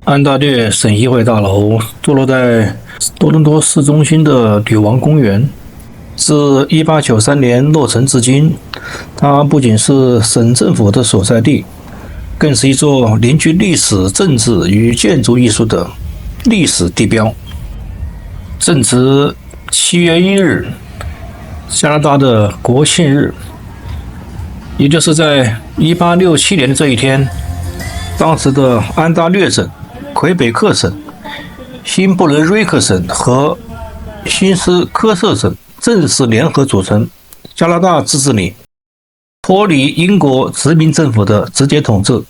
安大略省议会大楼坐落在多伦多市中心的女王公园，自1893年落成至今。它不仅是省政府的所在地，更是一座凝聚历史、政治与建筑艺术的历史地标。正值7月1日，加拿大的国庆日，也就是在1867年的这一天，当时的安大略省、魁北克省、新布伦瑞克省和新斯科舍省正式联合组成加拿大自治领，脱离英国殖民政府的直接统治，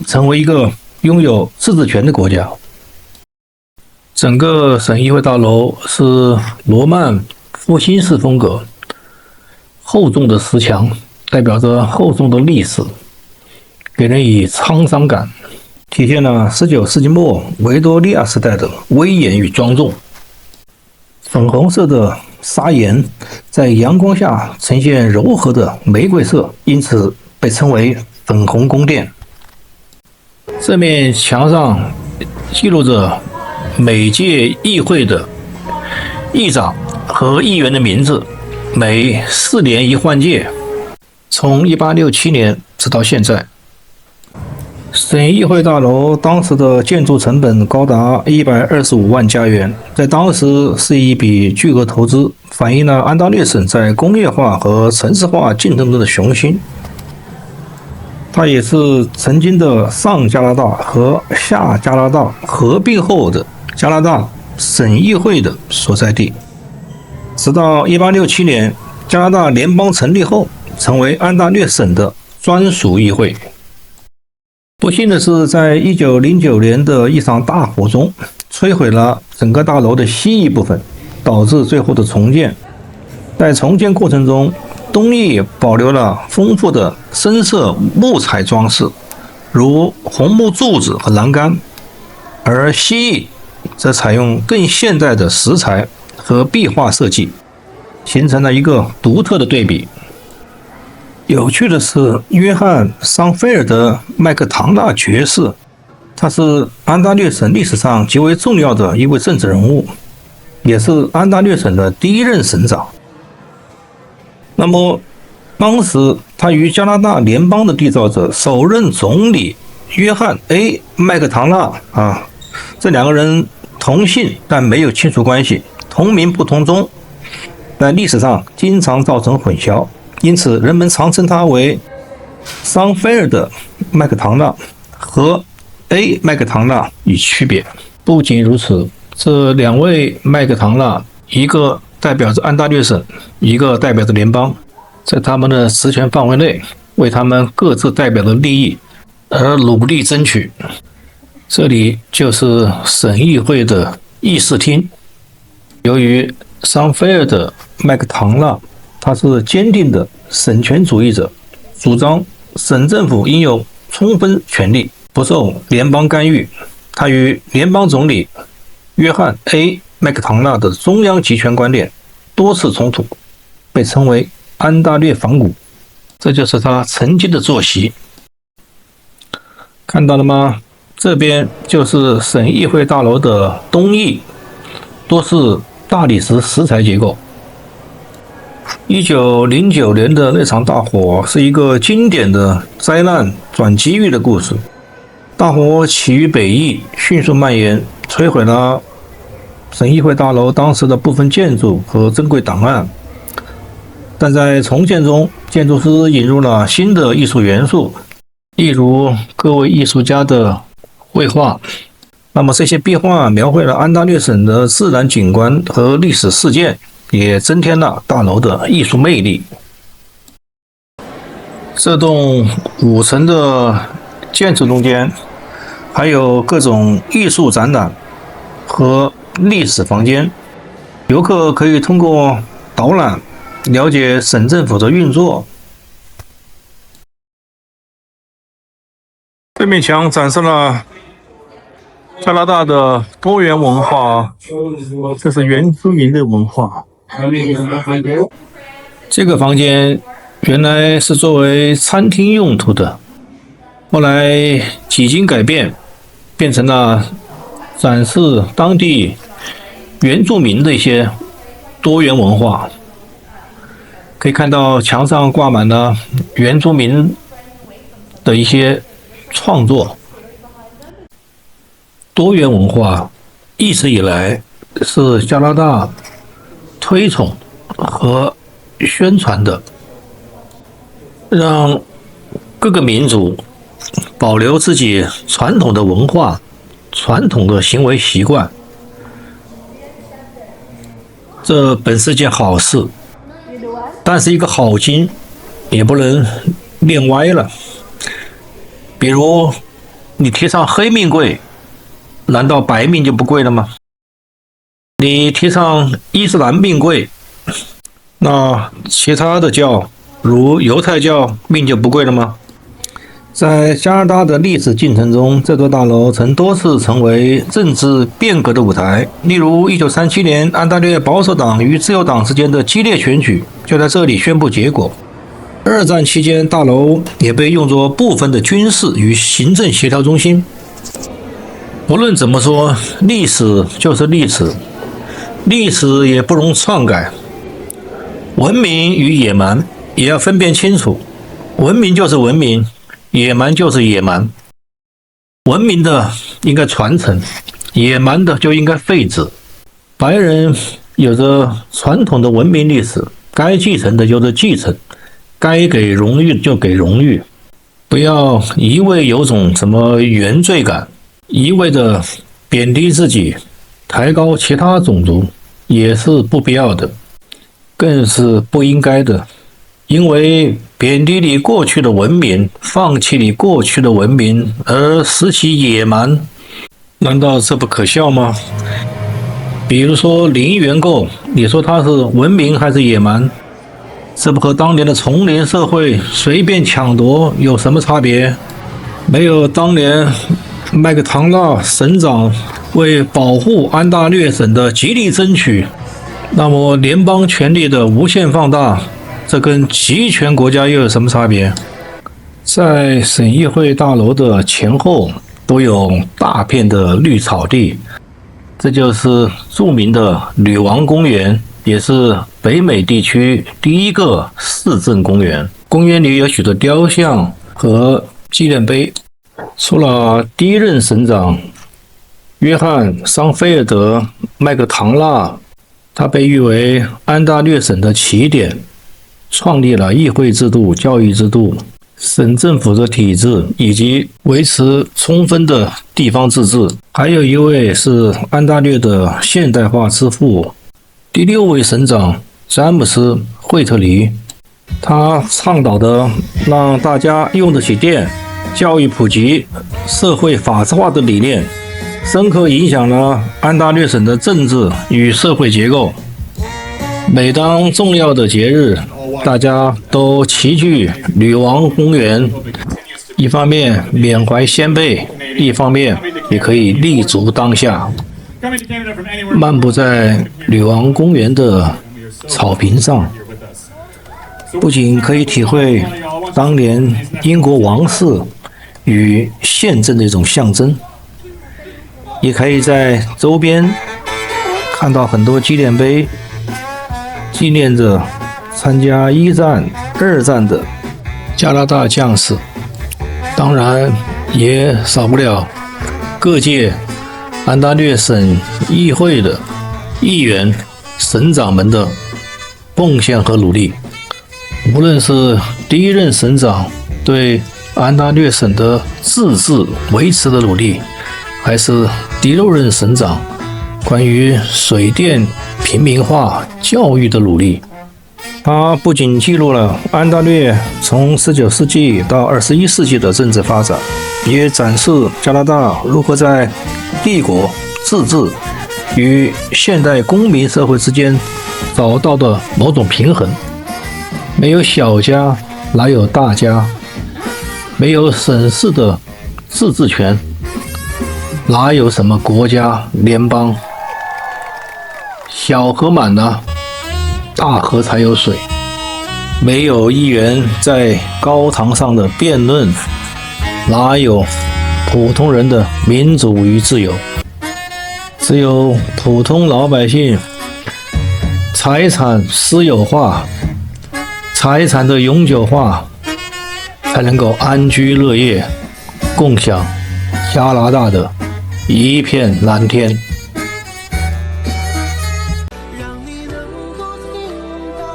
成为一个拥有自治权的国家。整个省议会大楼是罗曼复兴式风格，厚重的石墙代表着厚重的历史，给人以沧桑感，体现了19世纪末维多利亚时代的威严与庄重。粉红色的砂岩在阳光下呈现柔和的玫瑰色，因此被称为粉红宫殿。这面墙上记录着每届议会的议长和议员的名字，每4年一换届，从1867年直到现在。省议会大楼当时的建筑成本高达125万加元，在当时是一笔巨额投资，反映了安大略省在工业化和城市化竞争中的雄心。它也是曾经的上加拿大和下加拿大合并后的加拿大省议会的所在地。直到1867年加拿大联邦成立后，成为安大略省的专属议会。不幸的是，在1909年的一场大火中，摧毁了整个大楼的西翼部分，导致最后的重建。在重建过程中，东翼保留了丰富的深色木材装饰，如红木柱子和栏杆，而西翼则采用更现代的石材和壁画设计，形成了一个独特的对比。有趣的是，约翰·桑菲尔德·麦克唐纳爵士，他是安大略省历史上极为重要的一位政治人物，也是安大略省的第1任省长。那么，当时他与加拿大联邦的缔造者、首任总理约翰 ·A· 麦克唐纳这2个人同姓但没有亲属关系，同名不同宗，在历史上经常造成混淆。因此，人们常称他为桑菲尔德·麦克唐纳和 A. 麦克唐纳以区别。不仅如此，这2位麦克唐纳，一个代表着安大略省，一个代表着联邦，在他们的职权范围内，为他们各自代表的利益而努力争取。这里就是省议会的议事厅。由于桑菲尔德·麦克唐纳他是坚定的省权主义者，主张省政府应有充分权力，不受联邦干预。他与联邦总理约翰 ·A· 麦克唐纳的中央集权观念多次冲突，被称为安大略反骨。这就是他曾经的坐席。看到了吗？这边就是省议会大楼的东翼，多是大理石石材结构。1909年的那场大火是一个经典的灾难转机遇的故事。大火起于北翼，迅速蔓延，摧毁了省议会大楼当时的部分建筑和珍贵档案。但在重建中，建筑师引入了新的艺术元素，例如各位艺术家的绘画。那么这些壁画描绘了安大略省的自然景观和历史事件，也增添了大楼的艺术魅力。这栋5层的建筑中间还有各种艺术展览和历史房间，游客可以通过导览了解省政府的运作。这面墙展示了加拿大的多元文化，这是原住民的文化。这个房间原来是作为餐厅用途的，后来几经改变，变成了展示当地原住民的一些多元文化。可以看到墙上挂满了原住民的一些创作。多元文化一直以来是加拿大推崇和宣传的，让各个民族保留自己传统的文化、传统的行为习惯，这本是件好事。但是一个好经也不能练歪了。比如你提倡黑命贵，难道白命就不贵了吗？你提倡伊斯兰命贵，那其他的教如犹太教命就不贵了吗？在加拿大的历史进程中，这座大楼曾多次成为政治变革的舞台。例如1937年安大略保守党与自由党之间的激烈选举就在这里宣布结果。二战期间，大楼也被用作部分的军事与行政协调中心。无论怎么说，历史就是历史，历史也不容篡改。文明与野蛮也要分辨清楚，文明就是文明，野蛮就是野蛮。文明的应该传承，野蛮的就应该废止。白人有着传统的文明历史，该继承的就是继承，该给荣誉就给荣誉。不要一味有种什么原罪感，一味的贬低自己，抬高其他种族，也是不必要的，更是不应该的。因为贬低你过去的文明，放弃你过去的文明，而使其野蛮，难道这不可笑吗？比如说零元购，你说它是文明还是野蛮？这不和当年的丛林社会随便抢夺有什么差别？没有当年麦克唐纳省长为保护安大略省的极力争取，那么联邦权力的无限放大，这跟集权国家又有什么差别？在省议会大楼的前后都有大片的绿草地，这就是著名的女王公园，也是北美地区第一个市政公园。公园里有许多雕像和纪念碑。除了第一任省长约翰·桑菲尔德·麦克唐纳，他被誉为安大略省的起点，创立了议会制度、教育制度、省政府的体制，以及维持充分的地方自治。还有一位是安大略的现代化之父，第6位省长詹姆斯·惠特尼，他倡导的让大家用得起电、教育普及、社会法治化的理念，深刻影响了安大略省的政治与社会结构。每当重要的节日，大家都齐聚女王公园，一方面缅怀先辈，一方面也可以立足当下。漫步在女王公园的草坪上，不仅可以体会当年英国王室与宪政的一种象征，也可以在周边看到很多纪念碑，纪念着参加1战、2战的加拿大将士。当然也少不了各界安大略省议会的议员、省长们的贡献和努力。无论是第一任省长对安大略省的自治维持的努力，还是第6任省长关于水电平民化教育的努力，它不仅记录了安大略从19世纪到21世纪的政治发展，也展示加拿大如何在帝国、自治与现代公民社会之间找到的某种平衡。没有小家，哪有大家？没有省市的自治权，哪有什么国家、联邦？小河满了，大河才有水。没有议员在高堂上的辩论，哪有普通人的民主与自由？只有普通老百姓财产私有化、财产的永久化，才能够安居乐业，共享加拿大的一片蓝天。让你能够听到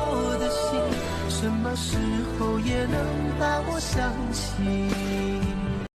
我的心，什么时候也能把我想起。